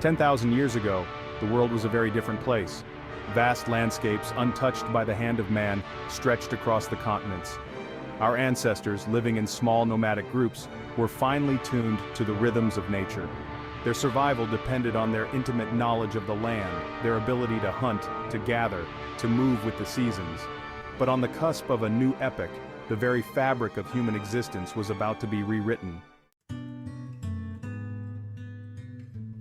10,000 years ago, the world was a very different place. Vast landscapes, untouched by the hand of man, stretched across the continents. Our ancestors, living in small nomadic groups, were finely tuned to the rhythms of nature. Their survival depended on their intimate knowledge of the land, their ability to hunt, to gather, to move with the seasons. But on the cusp of a new epoch, the very fabric of human existence was about to be rewritten.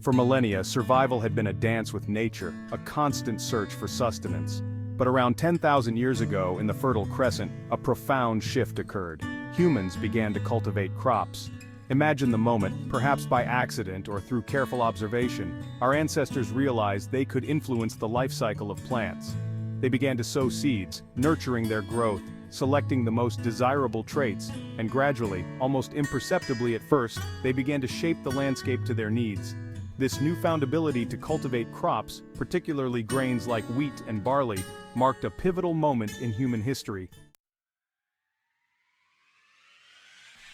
For millennia, survival had been a dance with nature, a constant search for sustenance. But around 10,000 years ago, in the Fertile Crescent, a profound shift occurred. Humans began to cultivate crops. Imagine the moment, perhaps by accident or through careful observation, our ancestors realized they could influence the life cycle of plants. They began to sow seeds, nurturing their growth, selecting the most desirable traits, and gradually, almost imperceptibly at first, they began to shape the landscape to their needs. This newfound ability to cultivate crops, particularly grains like wheat and barley, marked a pivotal moment in human history.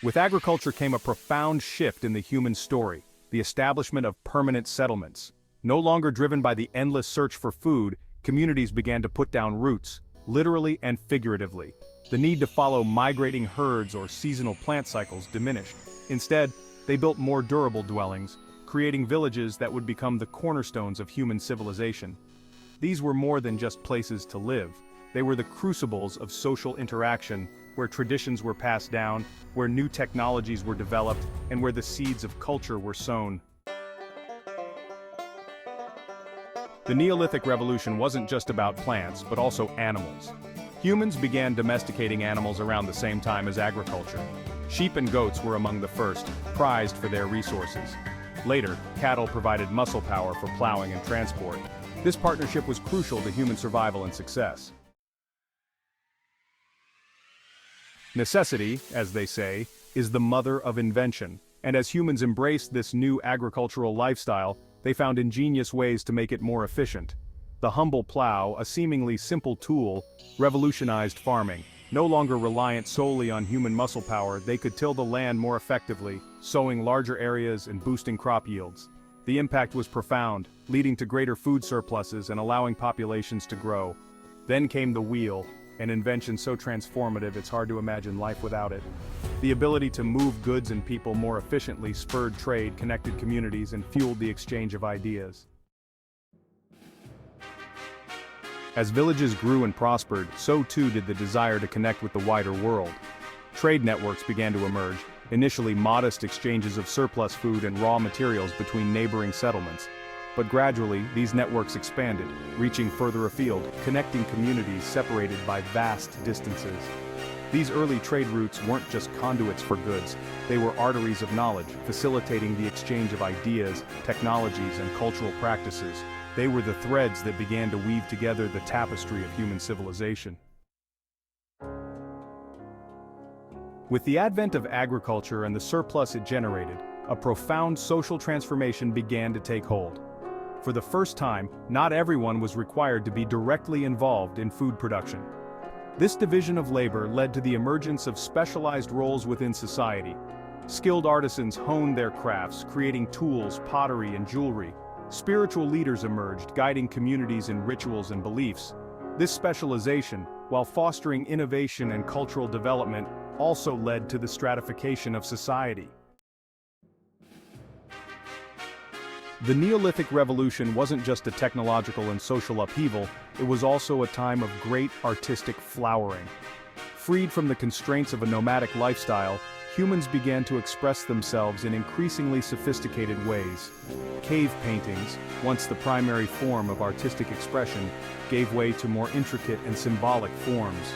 With agriculture came a profound shift in the human story, the establishment of permanent settlements. No longer driven by the endless search for food, communities began to put down roots, literally and figuratively. The need to follow migrating herds or seasonal plant cycles diminished. Instead, they built more durable dwellings, creating villages that would become the cornerstones of human civilization. These were more than just places to live. They were the crucibles of social interaction, where traditions were passed down, where new technologies were developed, and where the seeds of culture were sown. The Neolithic Revolution wasn't just about plants, but also animals. Humans began domesticating animals around the same time as agriculture. Sheep and goats were among the first, prized for their resources. Later, cattle provided muscle power for plowing and transport. This partnership was crucial to human survival and success. Necessity, as they say, is the mother of invention, and as humans embraced this new agricultural lifestyle, they found ingenious ways to make it more efficient. The humble plow, a seemingly simple tool, revolutionized farming. No longer reliant solely on human muscle power, they could till the land more effectively, sowing larger areas and boosting crop yields. The impact was profound, leading to greater food surpluses and allowing populations to grow. Then came the wheel, an invention so transformative it's hard to imagine life without it. The ability to move goods and people more efficiently spurred trade, connected communities, and fueled the exchange of ideas. As villages grew and prospered, so too did the desire to connect with the wider world. Trade networks began to emerge, initially modest exchanges of surplus food and raw materials between neighboring settlements. But gradually, these networks expanded, reaching further afield, connecting communities separated by vast distances. These early trade routes weren't just conduits for goods, they were arteries of knowledge, facilitating the exchange of ideas, technologies, and cultural practices. They were the threads that began to weave together the tapestry of human civilization. With the advent of agriculture and the surplus it generated, a profound social transformation began to take hold. For the first time, not everyone was required to be directly involved in food production. This division of labor led to the emergence of specialized roles within society. Skilled artisans honed their crafts, creating tools, pottery, and jewelry. Spiritual leaders emerged, guiding communities in rituals and beliefs. This specialization, while fostering innovation and cultural development, also led to the stratification of society. The Neolithic Revolution wasn't just a technological and social upheaval, it was also a time of great artistic flowering. Freed from the constraints of a nomadic lifestyle, humans began to express themselves in increasingly sophisticated ways. Cave paintings, once the primary form of artistic expression, gave way to more intricate and symbolic forms.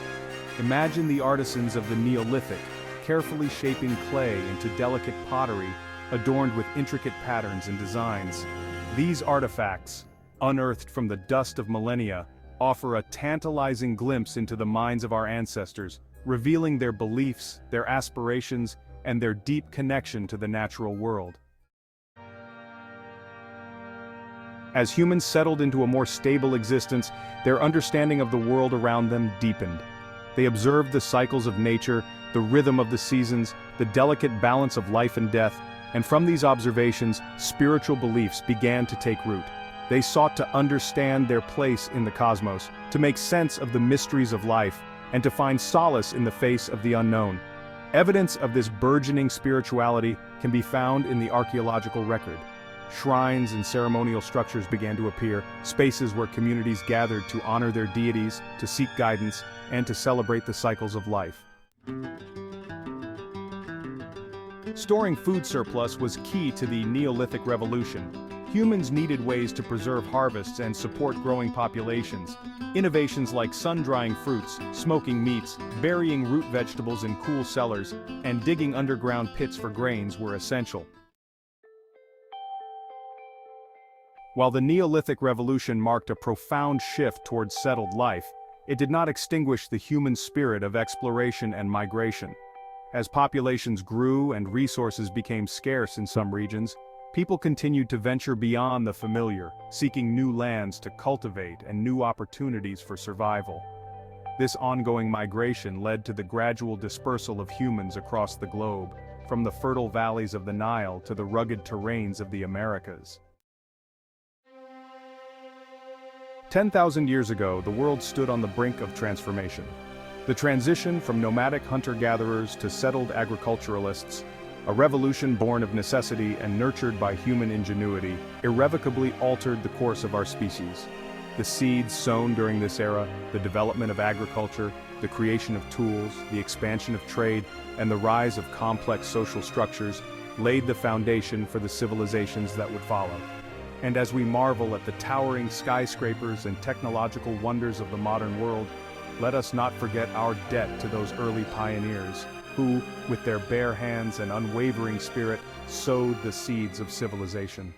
Imagine the artisans of the Neolithic, carefully shaping clay into delicate pottery, adorned with intricate patterns and designs. These artifacts, unearthed from the dust of millennia, offer a tantalizing glimpse into the minds of our ancestors, revealing their beliefs, their aspirations, and their deep connection to the natural world. As humans settled into a more stable existence, their understanding of the world around them deepened. They observed the cycles of nature, the rhythm of the seasons, the delicate balance of life and death, And from these observations, spiritual beliefs began to take root. They sought to understand their place in the cosmos, to make sense of the mysteries of life, and to find solace in the face of the unknown. Evidence of this burgeoning spirituality can be found in the archaeological record. Shrines and ceremonial structures began to appear, spaces where communities gathered to honor their deities, to seek guidance, and to celebrate the cycles of life. Storing food surplus was key to the Neolithic Revolution. Humans needed ways to preserve harvests and support growing populations. Innovations like sun-drying fruits, smoking meats, burying root vegetables in cool cellars, and digging underground pits for grains were essential. While the Neolithic Revolution marked a profound shift towards settled life, it did not extinguish the human spirit of exploration and migration. As populations grew and resources became scarce in some regions, people continued to venture beyond the familiar, seeking new lands to cultivate and new opportunities for survival. This ongoing migration led to the gradual dispersal of humans across the globe, from the fertile valleys of the Nile to the rugged terrains of the Americas. 10,000 years ago, the world stood on the brink of transformation. The transition from nomadic hunter-gatherers to settled agriculturalists, a revolution born of necessity and nurtured by human ingenuity, irrevocably altered the course of our species. The seeds sown during this era, the development of agriculture, the creation of tools, the expansion of trade, and the rise of complex social structures laid the foundation for the civilizations that would follow. And as we marvel at the towering skyscrapers and technological wonders of the modern world, let us not forget our debt to those early pioneers, who, with their bare hands and unwavering spirit, sowed the seeds of civilization.